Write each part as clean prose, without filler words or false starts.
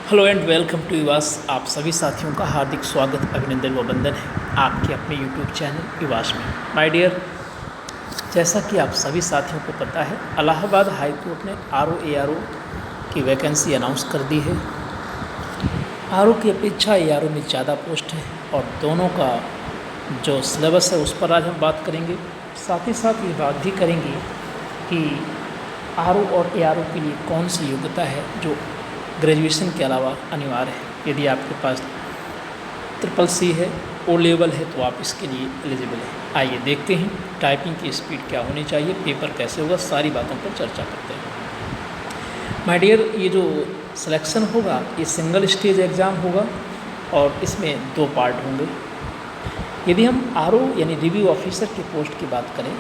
Hello and welcome to Yuvaas. आप सभी साथियों का हार्दिक स्वागत, अभिनंदन व वंदन है आपके अपने यूट्यूब चैनल युवास में। माय डियर, जैसा कि आप सभी साथियों को पता है, इलाहाबाद हाई कोर्ट ने आर ओ की वैकेंसी अनाउंस कर दी है। आर की अपेक्षा ए में ज़्यादा पोस्ट है और दोनों का जो सिलेबस है उस पर आज हम बात करेंगे। साथ ही साथ ये बात भी करेंगे कि आर और ए के लिए कौन सी योग्यता है जो ग्रेजुएशन के अलावा अनिवार्य है। यदि आपके पास CCC है, ओ लेवल है, तो आप इसके लिए एलिजिबल हैं। आइए देखते हैं टाइपिंग की स्पीड क्या होनी चाहिए, पेपर कैसे होगा, सारी बातों पर चर्चा करते हैं। माय डियर, ये जो सिलेक्शन होगा ये सिंगल स्टेज एग्ज़ाम होगा और इसमें 2 पार्ट होंगे। यदि हम RO यानी रिव्यू ऑफिसर के पोस्ट की बात करें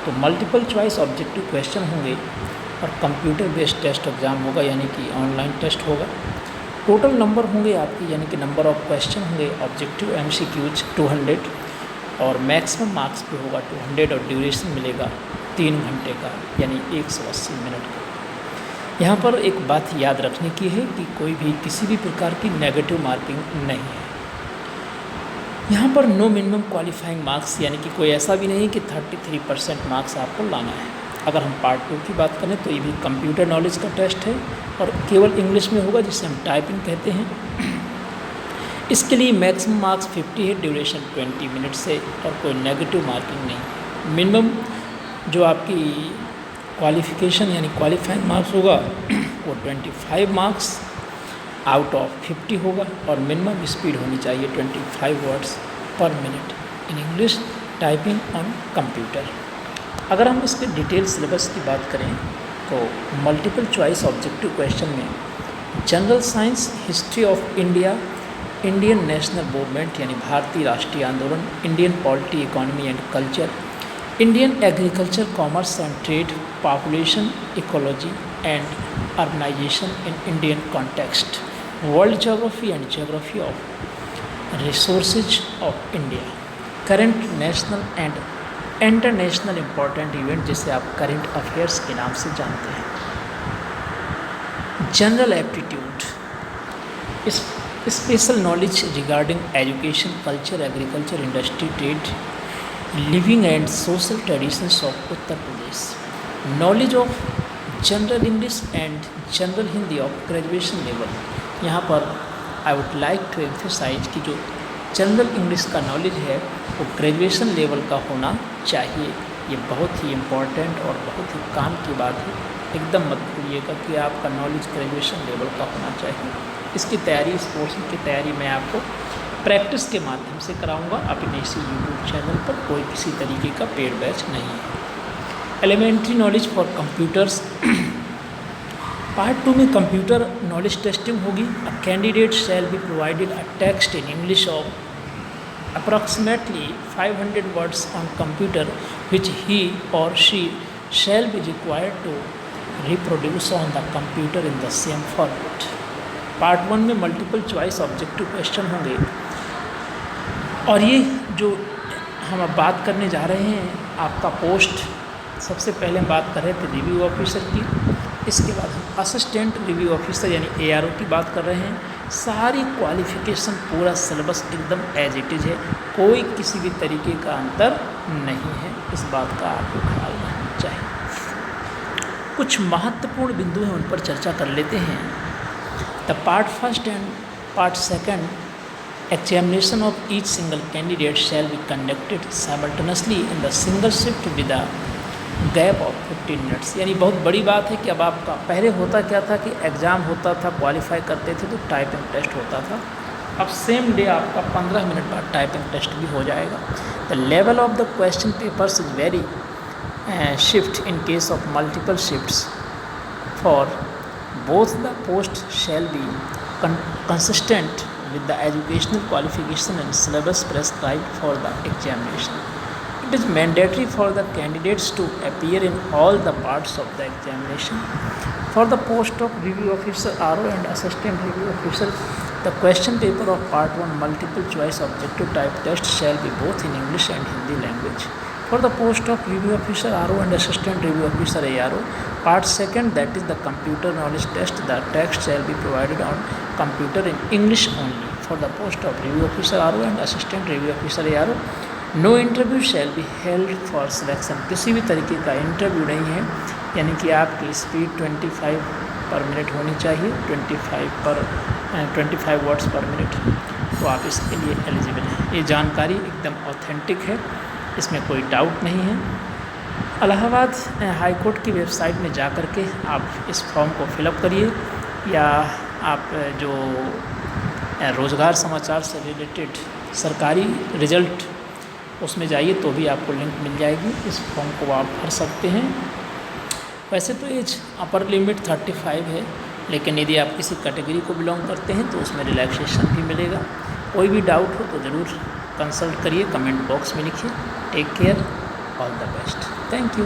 तो मल्टीपल चॉइस ऑब्जेक्टिव क्वेश्चन होंगे और कंप्यूटर बेस्ड टेस्ट एग्ज़ाम होगा, यानी कि ऑनलाइन टेस्ट होगा। टोटल नंबर होंगे आपकी, यानी कि नंबर ऑफ क्वेश्चन होंगे ऑब्जेक्टिव MCQs 200 और मैक्सिमम मार्क्स भी होगा 200 और ड्यूरेशन मिलेगा 3 घंटे का, यानी 180 मिनट का। यहाँ पर एक बात याद रखने की है कि कोई भी किसी भी प्रकार की नेगेटिव मार्किंग नहीं है। यहाँ पर नो मिनिमम क्वालिफाइंग मार्क्स, यानी कि कोई ऐसा भी नहीं कि 33% मार्क्स आपको लाना है। अगर हम पार्ट 2 की बात करें तो ये भी कंप्यूटर नॉलेज का टेस्ट है और केवल इंग्लिश में होगा, जिसे हम टाइपिंग कहते हैं। इसके लिए मैक्सिमम मार्क्स 50 है, ड्यूरेशन 20 मिनट से और कोई नेगेटिव मार्किंग नहीं। मिनिमम जो आपकी क्वालिफ़िकेशन यानी क्वालिफाइंग मार्क्स होगा वो 25 मार्क्स आउट ऑफ 50 होगा और मिनिमम स्पीड होनी चाहिए 25 वर्ड्स पर minute in English typing on computer. अगर हम इसके डिटेल सिलेबस की बात करें तो मल्टीपल चॉइस ऑब्जेक्टिव क्वेश्चन में general science, history of India, Indian national movement यानी भारतीय राष्ट्रीय आंदोलन, Indian polity, economy and culture, Indian agriculture, commerce and trade, population, ecology and urbanisation in Indian context, world geography and geography of resources of India, current national and international important event जिसे आप current affairs के नाम से जानते हैं। General aptitude, special knowledge regarding education, culture, agriculture, industry, trade, living and social traditions of Uttar Pradesh, knowledge of general English and general Hindi of graduation level. यहाँ पर I would like to emphasise कि जो general English का knowledge है वो graduation level का होना चाहिए। ये बहुत ही इम्पॉर्टेंट और बहुत ही काम की बात है। एकदम मत भूलिएगा कि आपका नॉलेज ग्रेजुएशन लेवल का होना चाहिए। इसकी तैयारी, इस पोर्शन की तैयारी मैं आपको प्रैक्टिस के माध्यम से कराऊंगा अपने इसी यूट्यूब चैनल पर। कोई किसी तरीके का पेड बैच नहीं है। Elementary knowledge for computers, part 2 में कंप्यूटर नॉलेज टेस्टिंग होगी। A candidate shall be provided a text in English of approximately 500 words on computer which he or she shall be required to reproduce on the computer in the same format. Part 1 में multiple choice objective question होंगे और ये जो हम अब बात करने जा रहे हैं आपका पोस्ट, सबसे पहले हम बात कर रहे थे रिव्यू ऑफिसर की, इसके बाद हम असिस्टेंट रिव्यू ऑफिसर यानी ARO की बात कर रहे हैं। सारी क्वालिफ़िकेशन, पूरा सिलेबस एकदम एज इट इज़ है, कोई किसी भी तरीके का अंतर नहीं है। इस बात का आपको ख्याल रखना चाहिए। कुछ महत्वपूर्ण बिंदु हैं, उन पर चर्चा कर लेते हैं। The part 1 and part 2 examination of each single candidate shall be conducted simultaneously in the single shift with a gap of 15 minutes. यानी बहुत बड़ी बात है कि अब आपका, पहले होता क्या था कि एग्ज़ाम होता था, क्वालिफाई करते थे तो टाइपिंग टेस्ट होता था। अब सेम डे आपका 15 मिनट बाद टाइपिंग टेस्ट भी हो जाएगा। The level of the question papers is very shift in case of multiple shifts for both the post shall be consistent with the educational qualification and syllabus prescribed for the examination. It is mandatory for the candidates to appear in all the parts of the examination. For the post of review officer, RO and assistant review officer, the question paper of part 1 multiple choice objective type test shall be both in English and Hindi language. For the post of review officer, RO and assistant review officer, ARO, Part second, that is the computer knowledge test. The text shall be provided on computer in English only for the post of review officer RO and assistant review officer ARO. No interview shall be held for selection, किसी भी तरीके का interview नहीं है, यानी कि आपकी speed 25 पर मिनट होनी चाहिए, 25 वर्ड्स पर मिनट, तो आप इसके लिए एलिजिबल हैं। ये जानकारी एकदम ऑथेंटिक है, इसमें कोई डाउट नहीं है। इलाहाबाद हाई कोर्ट की वेबसाइट में जा कर के आप इस फॉर्म को फिलअप करिए, या आप जो रोज़गार समाचार से रिलेटेड सरकारी रिजल्ट उसमें जाइए तो भी आपको लिंक मिल जाएगी, इस फॉर्म को आप भर सकते हैं। वैसे तो एज अपर लिमिट 35 है, लेकिन यदि आप किसी कैटेगरी को बिलोंग करते हैं तो उसमें रिलैक्सेशन भी मिलेगा। कोई भी डाउट हो तो ज़रूर कंसल्ट करिए, कमेंट बॉक्स में लिखिए। Take care, all the best, thank you.